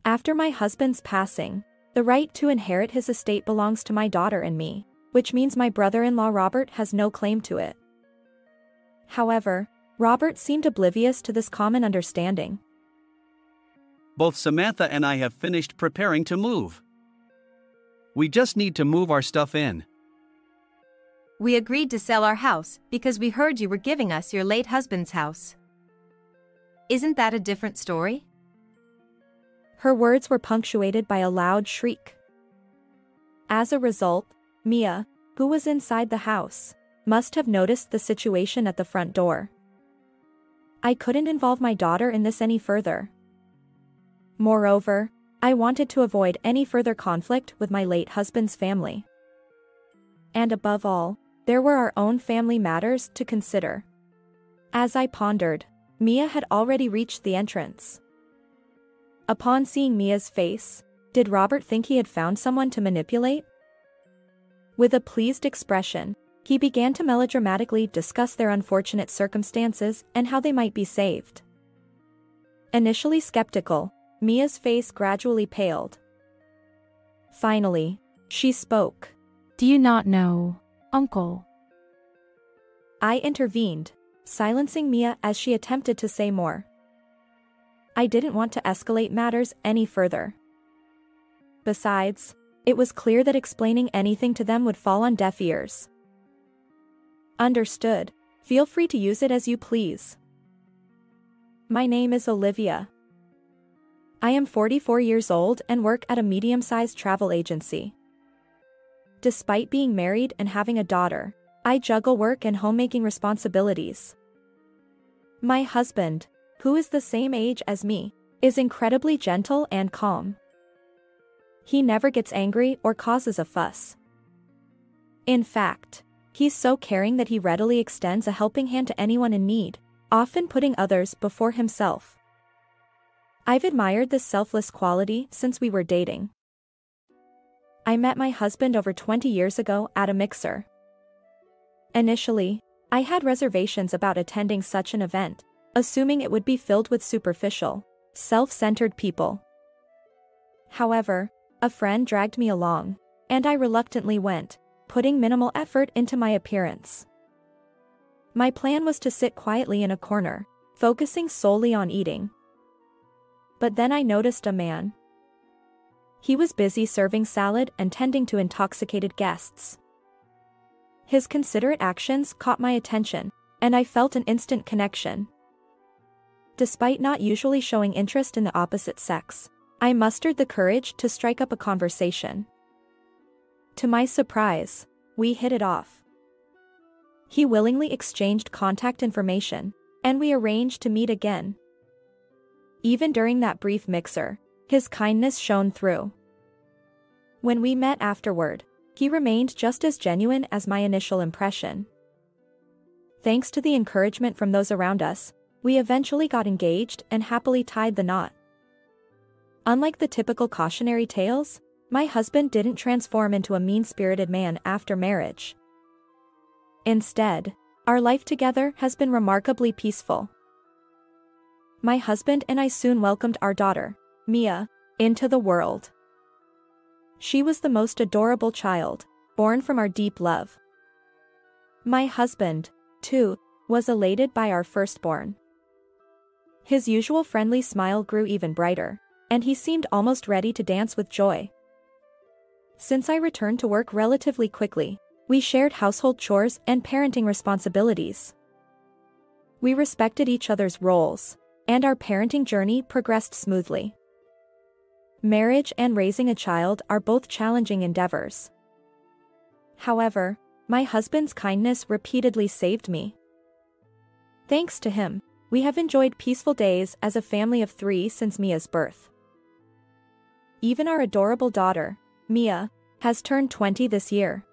After my husband's passing, the right to inherit his estate belongs to my daughter and me, which means my brother-in-law Robert has no claim to it. However, Robert seemed oblivious to this common understanding. Both Samantha and I have finished preparing to move. We just need to move our stuff in. We agreed to sell our house because we heard you were giving us your late husband's house. Isn't that a different story? Her words were punctuated by a loud shriek. As a result, Mia, who was inside the house, must have noticed the situation at the front door. I couldn't involve my daughter in this any further. Moreover, I wanted to avoid any further conflict with my late husband's family. And above all, there were our own family matters to consider. As I pondered, Mia had already reached the entrance. Upon seeing Mia's face, did Robert think he had found someone to manipulate? With a pleased expression, he began to melodramatically discuss their unfortunate circumstances and how they might be saved. Initially skeptical, Mia's face gradually paled. Finally, she spoke. Do you not know, Uncle? I intervened, silencing Mia as she attempted to say more. I didn't want to escalate matters any further. Besides, it was clear that explaining anything to them would fall on deaf ears. Understood. Feel free to use it as you please. My name is Olivia. I am 44 years old and work at a medium-sized travel agency. Despite being married and having a daughter, I juggle work and homemaking responsibilities. My husband, who is the same age as me, is incredibly gentle and calm. He never gets angry or causes a fuss. In fact, he's so caring that he readily extends a helping hand to anyone in need, often putting others before himself. I've admired this selfless quality since we were dating. I met my husband over 20 years ago at a mixer. Initially, I had reservations about attending such an event, assuming it would be filled with superficial, self-centered people. However, a friend dragged me along, and I reluctantly went, putting minimal effort into my appearance. My plan was to sit quietly in a corner, focusing solely on eating. But then I noticed a man. He was busy serving salad and tending to intoxicated guests. His considerate actions caught my attention, and I felt an instant connection. Despite not usually showing interest in the opposite sex, I mustered the courage to strike up a conversation. To my surprise, we hit it off. He willingly exchanged contact information, and we arranged to meet again. Even during that brief mixer, his kindness shone through. When we met afterward, he remained just as genuine as my initial impression. Thanks to the encouragement from those around us, we eventually got engaged and happily tied the knot. Unlike the typical cautionary tales, my husband didn't transform into a mean-spirited man after marriage. Instead, our life together has been remarkably peaceful. My husband and I soon welcomed our daughter, Mia, into the world. She was the most adorable child, born from our deep love. My husband, too, was elated by our firstborn. His usual friendly smile grew even brighter, and he seemed almost ready to dance with joy. Since I returned to work relatively quickly, we shared household chores and parenting responsibilities. We respected each other's roles, and our parenting journey progressed smoothly. Marriage and raising a child are both challenging endeavors. However, my husband's kindness repeatedly saved me. Thanks to him, we have enjoyed peaceful days as a family of 3 since Mia's birth. Even our adorable daughter, Mia, has turned 20 this year.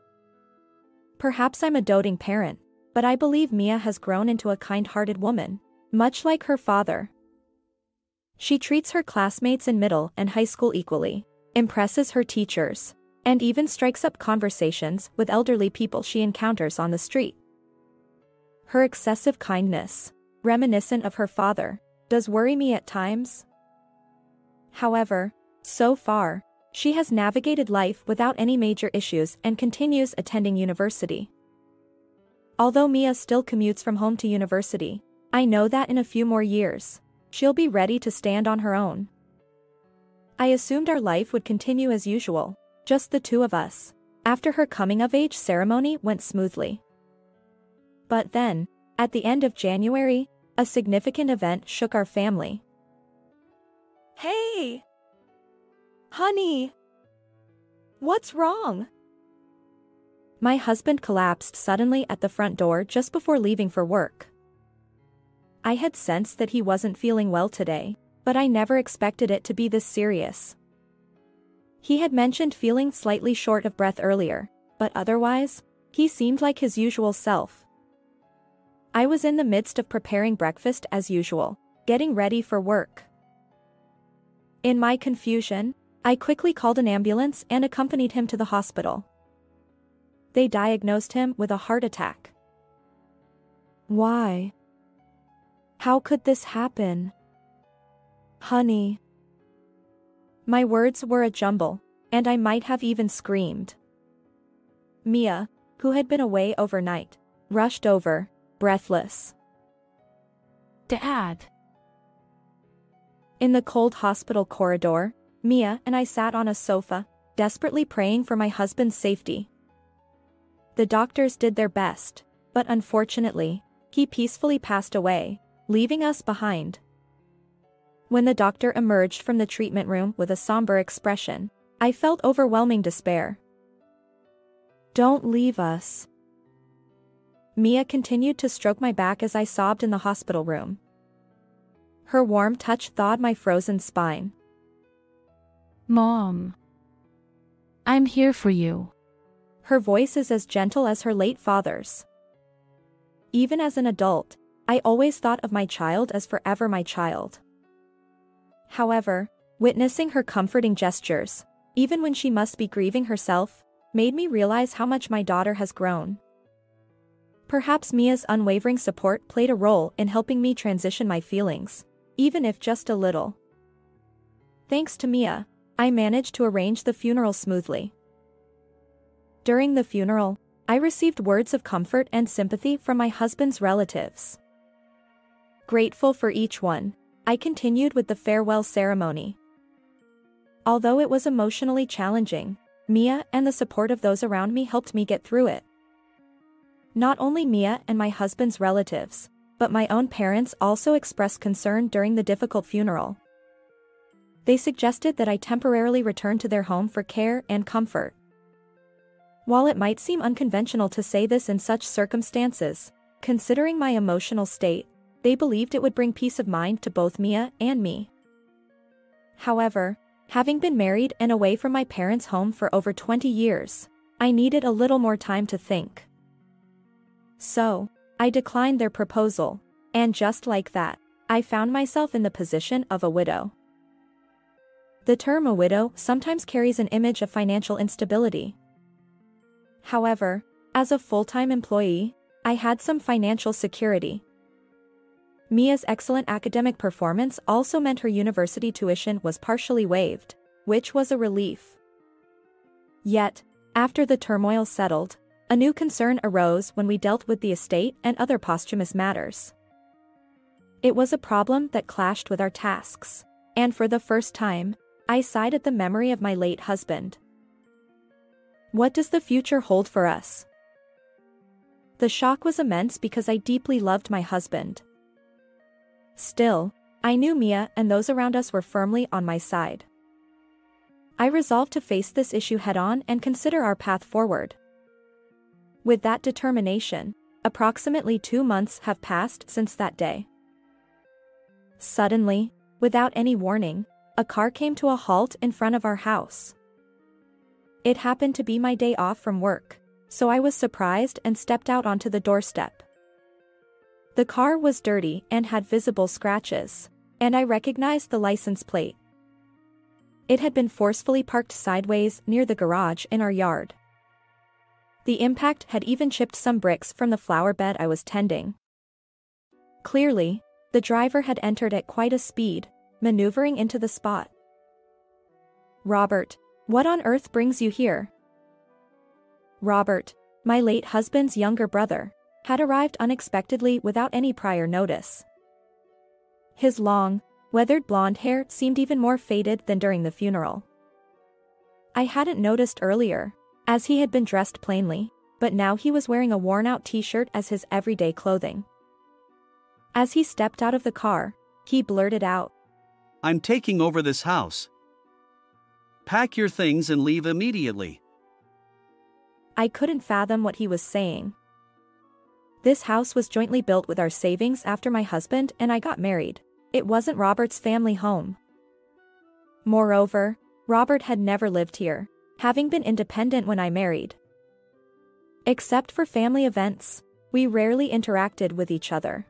Perhaps I'm a doting parent, but I believe Mia has grown into a kind-hearted woman, much like her father. She treats her classmates in middle and high school equally, impresses her teachers, and even strikes up conversations with elderly people she encounters on the street. Her excessive kindness, reminiscent of her father, does worry me at times. However, So far, she has navigated life without any major issues and continues attending university. Although Mia still commutes from home to university, I know that in a few more years, she'll be ready to stand on her own. I assumed our life would continue as usual, just the two of us, after her coming-of-age ceremony went smoothly. But then, at the end of January, a significant event shook our family. "Hey! Honey! What's wrong?" My husband collapsed suddenly at the front door just before leaving for work. I had sensed that he wasn't feeling well today, but I never expected it to be this serious. He had mentioned feeling slightly short of breath earlier, but otherwise, he seemed like his usual self. I was in the midst of preparing breakfast as usual, getting ready for work. In my confusion, I quickly called an ambulance and accompanied him to the hospital. They diagnosed him with a heart attack. Why? How could this happen? Honey. My words were a jumble, and I might have even screamed. Mia, who had been away overnight, rushed over, breathless. Dad. In the cold hospital corridor, Mia and I sat on a sofa, desperately praying for my husband's safety. The doctors did their best, but unfortunately, he peacefully passed away, leaving us behind. When the doctor emerged from the treatment room with a somber expression, I felt overwhelming despair. "Don't leave us." Mia continued to stroke my back as I sobbed in the hospital room. Her warm touch thawed my frozen spine. Mom. I'm here for you. Her voice is as gentle as her late father's. Even as an adult, I always thought of my child as forever my child. However, witnessing her comforting gestures, even when she must be grieving herself, made me realize how much my daughter has grown. Perhaps Mia's unwavering support played a role in helping me transition my feelings, even if just a little. Thanks to Mia, I managed to arrange the funeral smoothly. During the funeral, I received words of comfort and sympathy from my husband's relatives. Grateful for each one, I continued with the farewell ceremony. Although it was emotionally challenging, Mia and the support of those around me helped me get through it. Not only Mia and my husband's relatives, but my own parents also expressed concern during the difficult funeral. They suggested that I temporarily return to their home for care and comfort. While it might seem unconventional to say this in such circumstances, considering my emotional state, they believed it would bring peace of mind to both Mia and me. However, having been married and away from my parents' home for over 20 years, I needed a little more time to think. So, I declined their proposal, and just like that, I found myself in the position of a widow. The term a widow sometimes carries an image of financial instability. However, as a full-time employee, I had some financial security. Mia's excellent academic performance also meant her university tuition was partially waived, which was a relief. Yet, after the turmoil settled, a new concern arose when we dealt with the estate and other posthumous matters. It was a problem that clashed with our tasks, and for the first time, I sighed at the memory of my late husband. What does the future hold for us? The shock was immense because I deeply loved my husband. Still, I knew Mia and those around us were firmly on my side. I resolved to face this issue head-on and consider our path forward. With that determination, approximately 2 months have passed since that day. Suddenly, without any warning, a car came to a halt in front of our house. It happened to be my day off from work, so I was surprised and stepped out onto the doorstep. The car was dirty and had visible scratches, and I recognized the license plate. It had been forcefully parked sideways near the garage in our yard. The impact had even chipped some bricks from the flower bed I was tending. Clearly, the driver had entered at quite a speed, maneuvering into the spot. Robert, what on earth brings you here? Robert, my late husband's younger brother, had arrived unexpectedly without any prior notice. His long, weathered blonde hair seemed even more faded than during the funeral. I hadn't noticed earlier, as he had been dressed plainly, but now he was wearing a worn-out t-shirt as his everyday clothing. As he stepped out of the car, he blurted out, "I'm taking over this house. Pack your things and leave immediately." I couldn't fathom what he was saying. This house was jointly built with our savings after my husband and I got married. It wasn't Robert's family home. Moreover, Robert had never lived here, having been independent when I married. Except for family events, we rarely interacted with each other.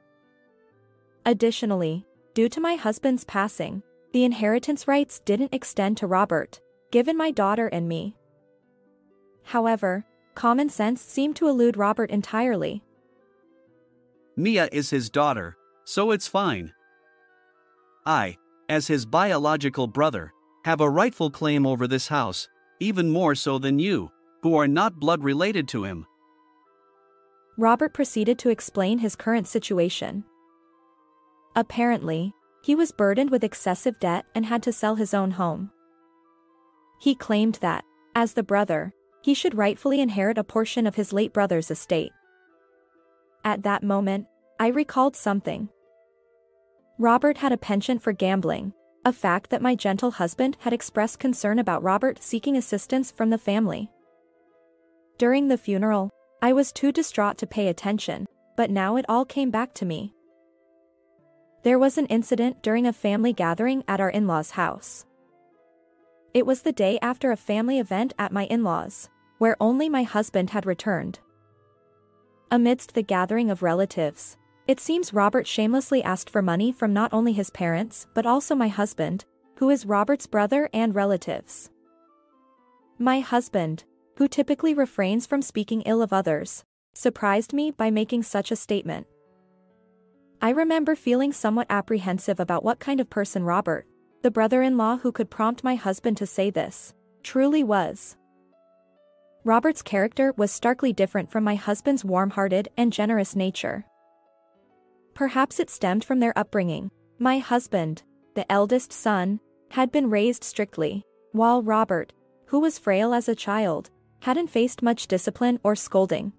Additionally, due to my husband's passing, the inheritance rights didn't extend to Robert, given my daughter and me. However, common sense seemed to elude Robert entirely. Mia is his daughter, so it's fine. I, as his biological brother, have a rightful claim over this house, even more so than you, who are not blood related to him. Robert proceeded to explain his current situation. Apparently, he was burdened with excessive debt and had to sell his own home. He claimed that, as the brother, he should rightfully inherit a portion of his late brother's estate. At that moment, I recalled something. Robert had a penchant for gambling, a fact that my gentle husband had expressed concern about Robert seeking assistance from the family. During the funeral, I was too distraught to pay attention, but now it all came back to me. There was an incident during a family gathering at our in-laws' house. It was the day after a family event at my in-laws, where only my husband had returned. Amidst the gathering of relatives, it seems Robert shamelessly asked for money from not only his parents but also my husband, who is Robert's brother and relatives. My husband, who typically refrains from speaking ill of others, surprised me by making such a statement. I remember feeling somewhat apprehensive about what kind of person Robert, the brother-in-law who could prompt my husband to say this, truly was. Robert's character was starkly different from my husband's warm-hearted and generous nature. Perhaps it stemmed from their upbringing. My husband, the eldest son, had been raised strictly, while Robert, who was frail as a child, hadn't faced much discipline or scolding.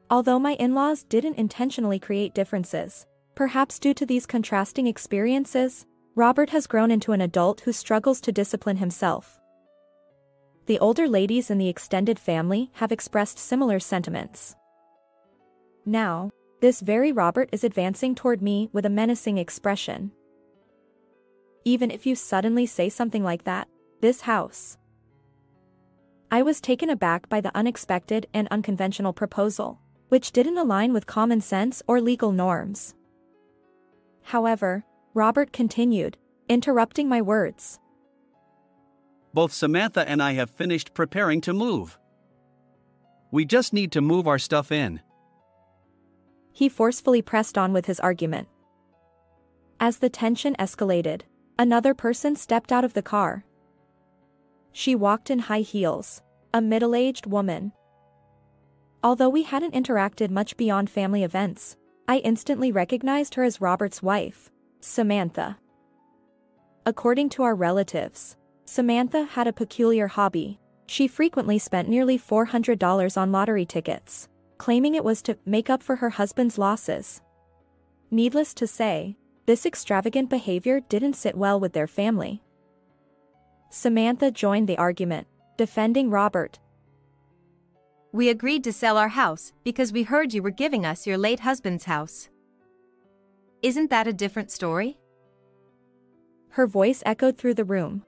Although my in-laws didn't intentionally create differences, perhaps due to these contrasting experiences, Robert has grown into an adult who struggles to discipline himself. The older ladies in the extended family have expressed similar sentiments. Now, this very Robert is advancing toward me with a menacing expression. "Even if you suddenly say something like that, this house." I was taken aback by the unexpected and unconventional proposal, which didn't align with common sense or legal norms. However, Robert continued, interrupting my words. Both Samantha and I have finished preparing to move. We just need to move our stuff in. He forcefully pressed on with his argument. As the tension escalated, another person stepped out of the car. She walked in high heels, a middle-aged woman. Although we hadn't interacted much beyond family events, I instantly recognized her as Robert's wife, Samantha. According to our relatives, Samantha had a peculiar hobby. She frequently spent nearly $400 on lottery tickets, claiming it was to make up for her husband's losses. Needless to say, this extravagant behavior didn't sit well with their family. Samantha joined the argument, defending Robert. "We agreed to sell our house because we heard you were giving us your late husband's house. Isn't that a different story?" Her voice echoed through the room.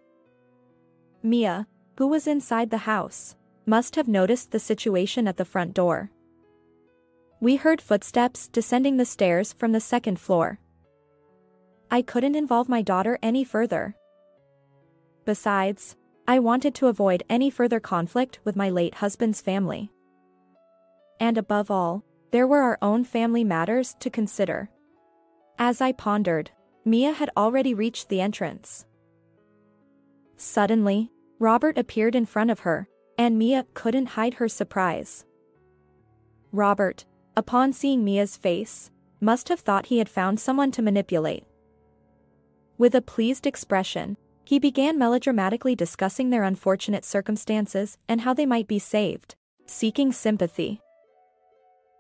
Mia, who was inside the house, must have noticed the situation at the front door. We heard footsteps descending the stairs from the second floor. I couldn't involve my daughter any further. Besides, I wanted to avoid any further conflict with my late husband's family. And above all, there were our own family matters to consider. As I pondered, Mia had already reached the entrance. Suddenly, Robert appeared in front of her, and Mia couldn't hide her surprise. Robert, upon seeing Mia's face, must have thought he had found someone to manipulate. With a pleased expression, he began melodramatically discussing their unfortunate circumstances and how they might be saved, seeking sympathy.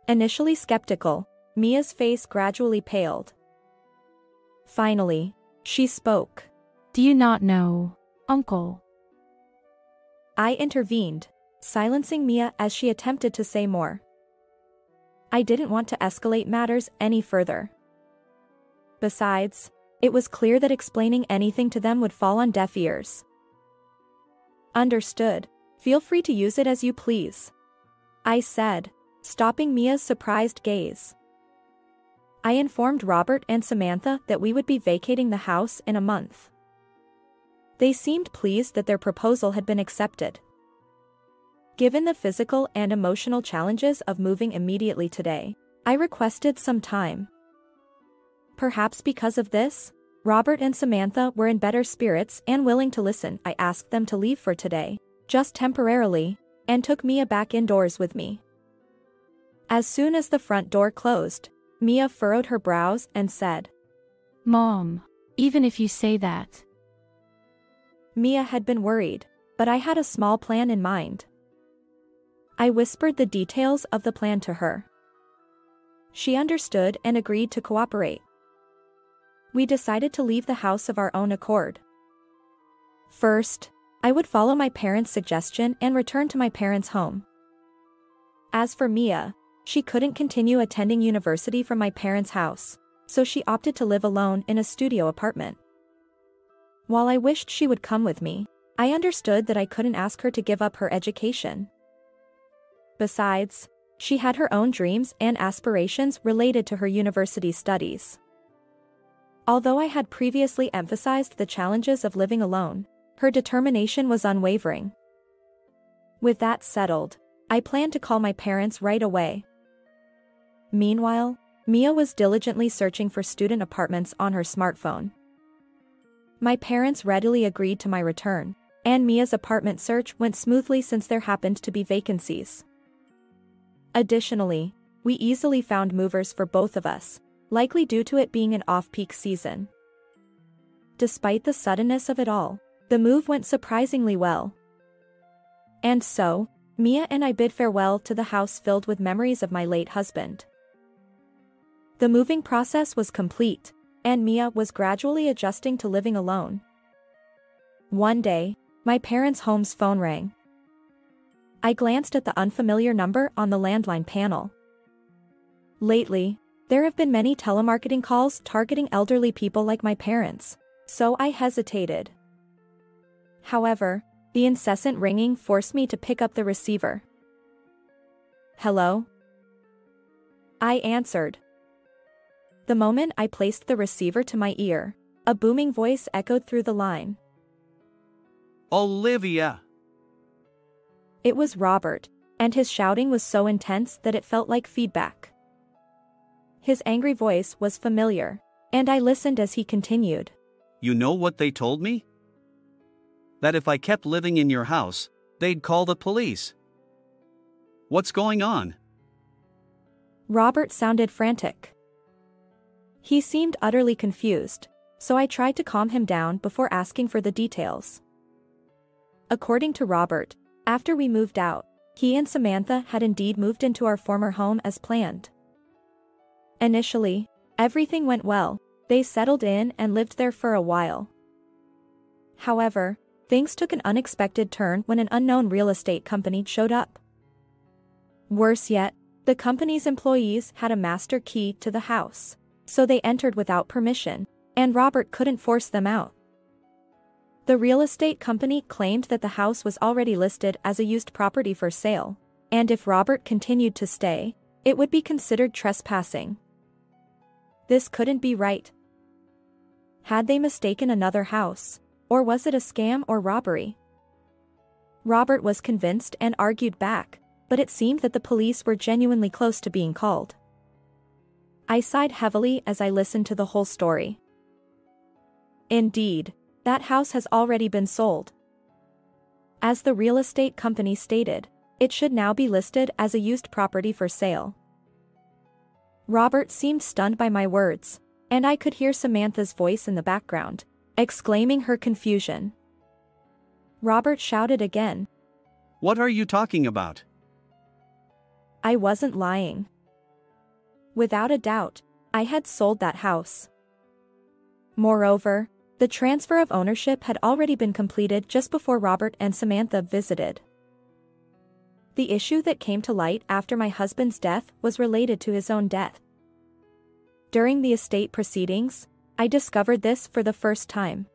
Initially skeptical, Mia's face gradually paled. Finally, she spoke. Do you not know, Uncle? I intervened, silencing Mia as she attempted to say more. I didn't want to escalate matters any further. Besides, it was clear that explaining anything to them would fall on deaf ears. Understood. Feel free to use it as you please, I said, stopping Mia's surprised gaze. I informed Robert and Samantha that we would be vacating the house in a month. They seemed pleased that their proposal had been accepted. Given the physical and emotional challenges of moving immediately today, I requested some time. Perhaps because of this, Robert and Samantha were in better spirits and willing to listen. I asked them to leave for today, just temporarily, and took Mia back indoors with me. As soon as the front door closed, Mia furrowed her brows and said, Mom, even if you say that. Mia had been worried, but I had a small plan in mind. I whispered the details of the plan to her. She understood and agreed to cooperate. We decided to leave the house of our own accord. First, I would follow my parents' suggestion and return to my parents' home. As for Mia, she couldn't continue attending university from my parents' house, so she opted to live alone in a studio apartment. While I wished she would come with me, I understood that I couldn't ask her to give up her education. Besides, she had her own dreams and aspirations related to her university studies. Although I had previously emphasized the challenges of living alone, her determination was unwavering. With that settled, I planned to call my parents right away. Meanwhile, Mia was diligently searching for student apartments on her smartphone. My parents readily agreed to my return, and Mia's apartment search went smoothly since there happened to be vacancies. Additionally, we easily found movers for both of us, likely due to it being an off-peak season. Despite the suddenness of it all, the move went surprisingly well. And so, Mia and I bid farewell to the house filled with memories of my late husband. The moving process was complete, and Mia was gradually adjusting to living alone. One day, my parents' home's phone rang. I glanced at the unfamiliar number on the landline panel. Lately, there have been many telemarketing calls targeting elderly people like my parents, so I hesitated. However, the incessant ringing forced me to pick up the receiver. Hello? I answered. The moment I placed the receiver to my ear, a booming voice echoed through the line. Olivia! It was Robert, and his shouting was so intense that it felt like feedback. His angry voice was familiar, and I listened as he continued. You know what they told me? That if I kept living in your house, they'd call the police. What's going on? Robert sounded frantic. He seemed utterly confused, so I tried to calm him down before asking for the details. According to Robert, after we moved out, he and Samantha had indeed moved into our former home as planned. Initially, everything went well. They settled in and lived there for a while. However, things took an unexpected turn when an unknown real estate company showed up. Worse yet, the company's employees had a master key to the house, so they entered without permission, and Robert couldn't force them out. The real estate company claimed that the house was already listed as a used property for sale, and if Robert continued to stay, it would be considered trespassing. This couldn't be right. Had they mistaken another house, or was it a scam or robbery? Robert was convinced and argued back, but it seemed that the police were genuinely close to being called. I sighed heavily as I listened to the whole story. Indeed, That house has already been sold. As the real estate company stated, it should now be listed as a used property for sale. Robert seemed stunned by my words, and I could hear Samantha's voice in the background, exclaiming her confusion. Robert shouted again. What are you talking about? I wasn't lying. Without a doubt, I had sold that house. Moreover, the transfer of ownership had already been completed just before Robert and Samantha visited. The issue that came to light after my husband's death was related to his own death. During the estate proceedings, I discovered this for the first time.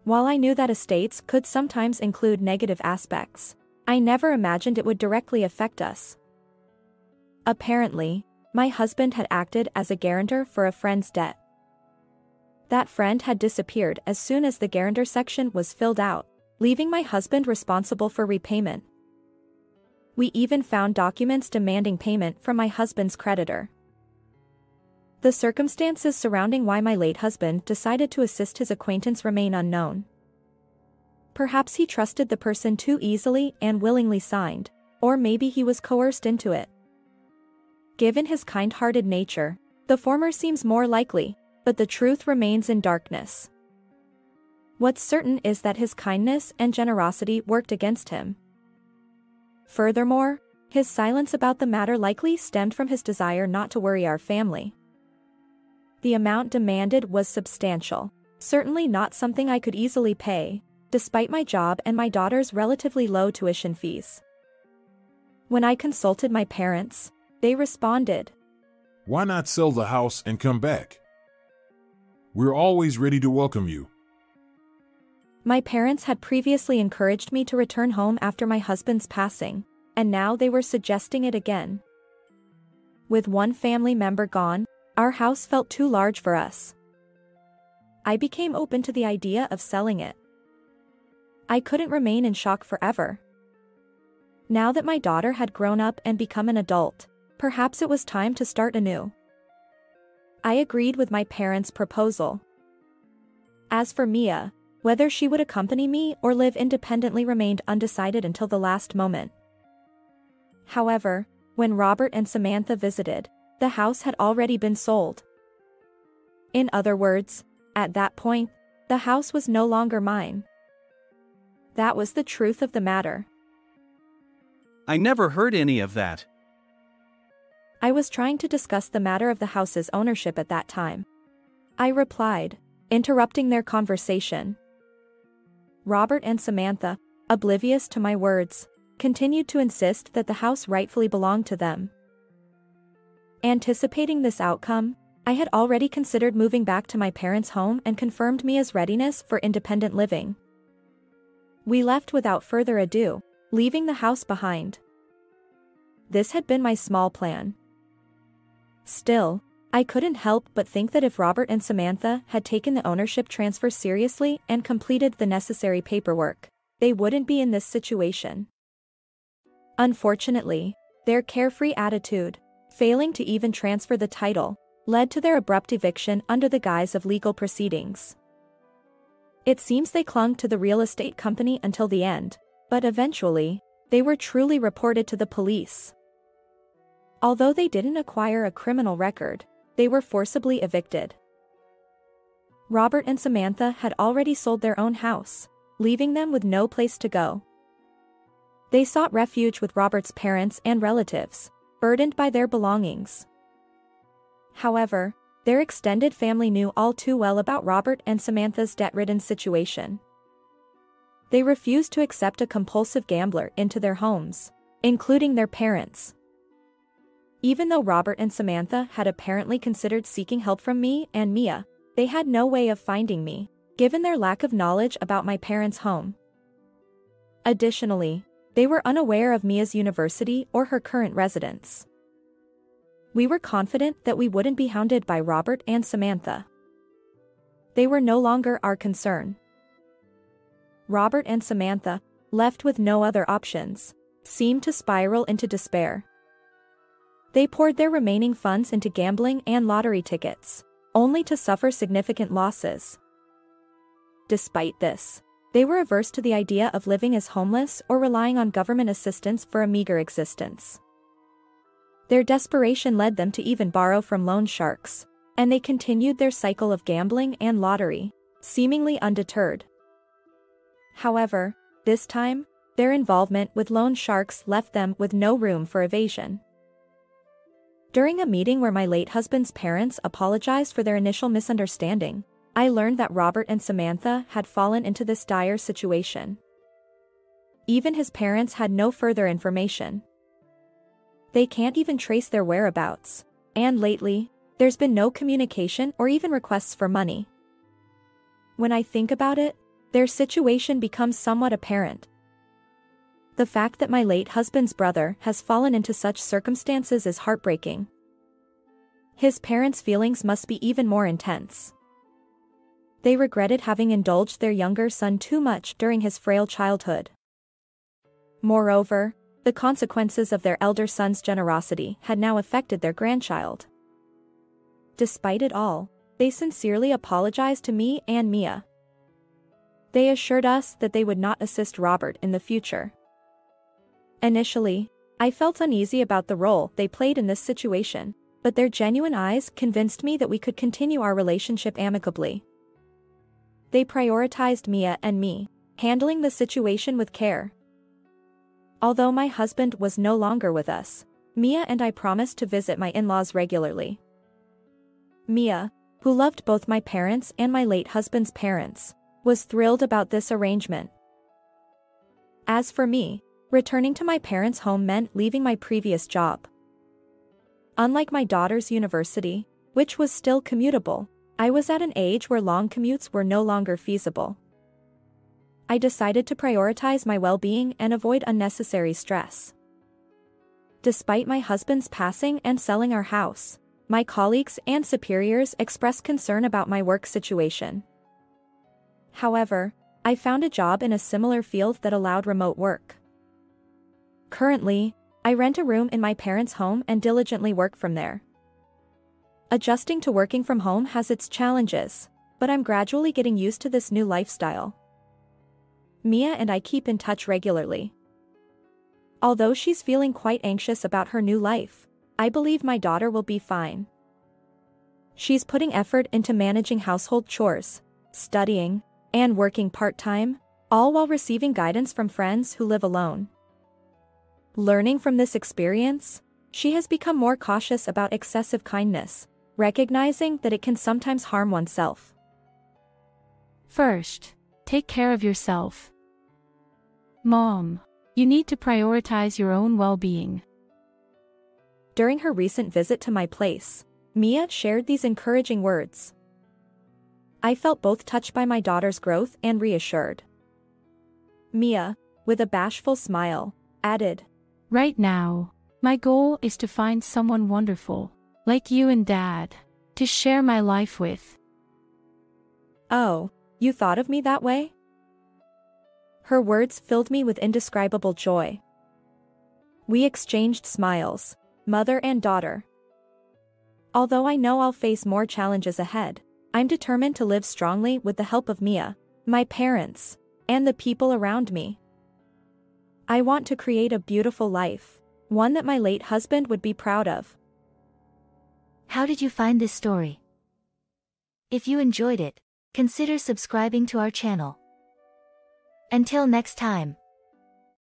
While I knew that estates could sometimes include negative aspects, I never imagined it would directly affect us. Apparently, my husband had acted as a guarantor for a friend's debt. That friend had disappeared as soon as the guarantor section was filled out, leaving my husband responsible for repayment. We even found documents demanding payment from my husband's creditor. The circumstances surrounding why my late husband decided to assist his acquaintance remain unknown. Perhaps he trusted the person too easily and willingly signed, or maybe he was coerced into it. Given his kind-hearted nature, the former seems more likely, but the truth remains in darkness. What's certain is that his kindness and generosity worked against him. Furthermore, his silence about the matter likely stemmed from his desire not to worry our family. The amount demanded was substantial, certainly not something I could easily pay, despite my job and my daughter's relatively low tuition fees. When I consulted my parents, they responded, "Why not sell the house and come back? We're always ready to welcome you." My parents had previously encouraged me to return home after my husband's passing, and now they were suggesting it again. With one family member gone, our house felt too large for us. I became open to the idea of selling it. I couldn't remain in shock forever. Now that my daughter had grown up and become an adult, perhaps it was time to start anew. I agreed with my parents' proposal. As for Mia, whether she would accompany me or live independently remained undecided until the last moment. However, when Robert and Samantha visited, the house had already been sold. In other words, at that point, the house was no longer mine. That was the truth of the matter. I never heard any of that. I was trying to discuss the matter of the house's ownership at that time. I replied, interrupting their conversation. Robert and Samantha, oblivious to my words, continued to insist that the house rightfully belonged to them. Anticipating this outcome, I had already considered moving back to my parents' home and confirmed Mia's readiness for independent living. We left without further ado, leaving the house behind. This had been my small plan. Still, I couldn't help but think that if Robert and Samantha had taken the ownership transfer seriously and completed the necessary paperwork, they wouldn't be in this situation. Unfortunately, their carefree attitude, failing to even transfer the title, led to their abrupt eviction under the guise of legal proceedings. It seems they clung to the real estate company until the end, but eventually, they were truly reported to the police. Although they didn't acquire a criminal record, they were forcibly evicted. Robert and Samantha had already sold their own house, leaving them with no place to go. They sought refuge with Robert's parents and relatives, burdened by their belongings. However, their extended family knew all too well about Robert and Samantha's debt-ridden situation. They refused to accept a compulsive gambler into their homes, including their parents. Even though Robert and Samantha had apparently considered seeking help from me and Mia, they had no way of finding me, given their lack of knowledge about my parents' home. Additionally, they were unaware of Mia's university or her current residence. We were confident that we wouldn't be hounded by Robert and Samantha. They were no longer our concern. Robert and Samantha, left with no other options, seemed to spiral into despair. They poured their remaining funds into gambling and lottery tickets, only to suffer significant losses. Despite this, they were averse to the idea of living as homeless or relying on government assistance for a meager existence. Their desperation led them to even borrow from loan sharks, and they continued their cycle of gambling and lottery, seemingly undeterred. However, this time, their involvement with loan sharks left them with no room for evasion. During a meeting where my late husband's parents apologized for their initial misunderstanding, I learned that Robert and Samantha had fallen into this dire situation. Even his parents had no further information. They can't even trace their whereabouts, and lately, there's been no communication or even requests for money. When I think about it, their situation becomes somewhat apparent. The fact that my late husband's brother has fallen into such circumstances is heartbreaking. His parents' feelings must be even more intense. They regretted having indulged their younger son too much during his frail childhood. Moreover, the consequences of their elder son's generosity had now affected their grandchild. Despite it all, they sincerely apologized to me and Mia. They assured us that they would not assist Robert in the future. Initially, I felt uneasy about the role they played in this situation, but their genuine eyes convinced me that we could continue our relationship amicably. They prioritized Mia and me, handling the situation with care. Although my husband was no longer with us, Mia and I promised to visit my in-laws regularly. Mia, who loved both my parents and my late husband's parents, was thrilled about this arrangement. As for me, returning to my parents' home meant leaving my previous job. Unlike my daughter's university, which was still commutable, I was at an age where long commutes were no longer feasible. I decided to prioritize my well-being and avoid unnecessary stress. Despite my husband's passing and selling our house, my colleagues and superiors expressed concern about my work situation. However, I found a job in a similar field that allowed remote work. Currently, I rent a room in my parents' home and diligently work from there. Adjusting to working from home has its challenges, but I'm gradually getting used to this new lifestyle. Mia and I keep in touch regularly. Although she's feeling quite anxious about her new life, I believe my daughter will be fine. She's putting effort into managing household chores, studying, and working part-time, all while receiving guidance from friends who live alone. Learning from this experience, she has become more cautious about excessive kindness, recognizing that it can sometimes harm oneself. First, take care of yourself. Mom, you need to prioritize your own well-being. During her recent visit to my place, Mia shared these encouraging words. I felt both touched by my daughter's growth and reassured. Mia, with a bashful smile, added, Right now, my goal is to find someone wonderful, like you and Dad, to share my life with. Oh, you thought of me that way? Her words filled me with indescribable joy. We exchanged smiles, mother and daughter. Although I know I'll face more challenges ahead, I'm determined to live strongly with the help of Mia, my parents, and the people around me. I want to create a beautiful life, one that my late husband would be proud of. How did you find this story? If you enjoyed it, consider subscribing to our channel. Until next time.